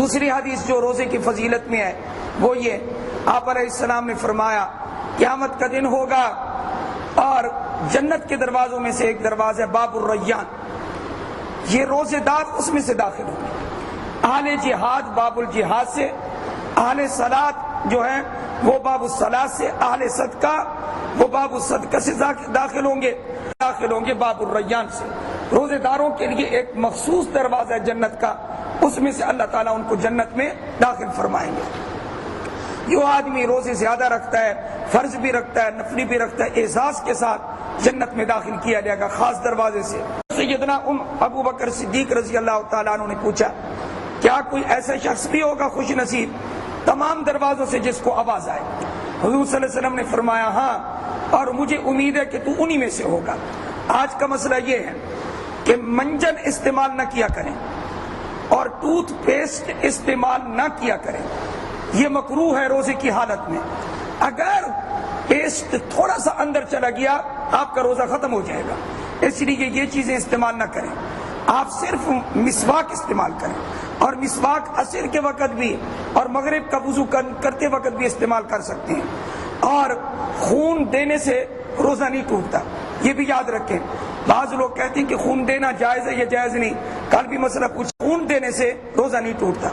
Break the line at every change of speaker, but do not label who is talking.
دوسری حدیث جو روزے کی فضیلت میں ہے وہ یہ، آپ علیہ السلام نے فرمایا قیامت کا دن ہوگا اور جنت کے دروازوں میں سے ایک دروازہ باب الریان، یہ روزے دار اس میں سے داخل ہوں گے۔ اہل جہاد باب الجہاد سے، اہل صلاۃ جو ہیں وہ باب الصلاۃ سے، اہل صدقہ وہ باب الصدقہ سے داخل ہوں گے باب الریان سے۔ روزے داروں کے لیے ایک مخصوص دروازہ ہے جنت کا، اس میں سے اللہ تعالیٰ ان کو جنت میں داخل فرمائیں گے۔ جو آدمی روزے زیادہ رکھتا ہے، فرض بھی رکھتا ہے، نفلی بھی رکھتا ہے، اعزاز کے ساتھ جنت میں داخل کیا جائے گا خاص دروازے سے۔ سیدنا ابو بکر صدیق رضی اللہ تعالیٰ عنہ نے پوچھا کیا کوئی ایسا شخص بھی ہوگا خوش نصیب تمام دروازوں سے جس کو آواز آئے؟ حضور صلی اللہ علیہ وسلم نے فرمایا ہاں، اور مجھے امید ہے کہ تو انہی میں سے ہوگا۔ آج کا مسئلہ یہ ہے کہ منجن استعمال نہ کیا کریں اور ٹوتھ پیسٹ استعمال نہ کیا کریں، یہ مکروہ ہے روزے کی حالت میں۔ اگر پیسٹ تھوڑا سا اندر چلا گیا آپ کا روزہ ختم ہو جائے گا، اس لیے یہ چیزیں استعمال نہ کریں۔ آپ صرف مسواک استعمال کریں، اور مسواک عصر کے وقت بھی اور مغرب کا وضو کرتے وقت بھی استعمال کر سکتے ہیں۔ اور خون دینے سے روزہ نہیں ٹوٹتا، یہ بھی یاد رکھیں۔ بعض لوگ کہتے ہیں کہ خون دینا جائز ہے یا جائز نہیں، کل بھی مسئلہ پوچھا، خون دینے سے روزہ نہیں ٹوٹتا۔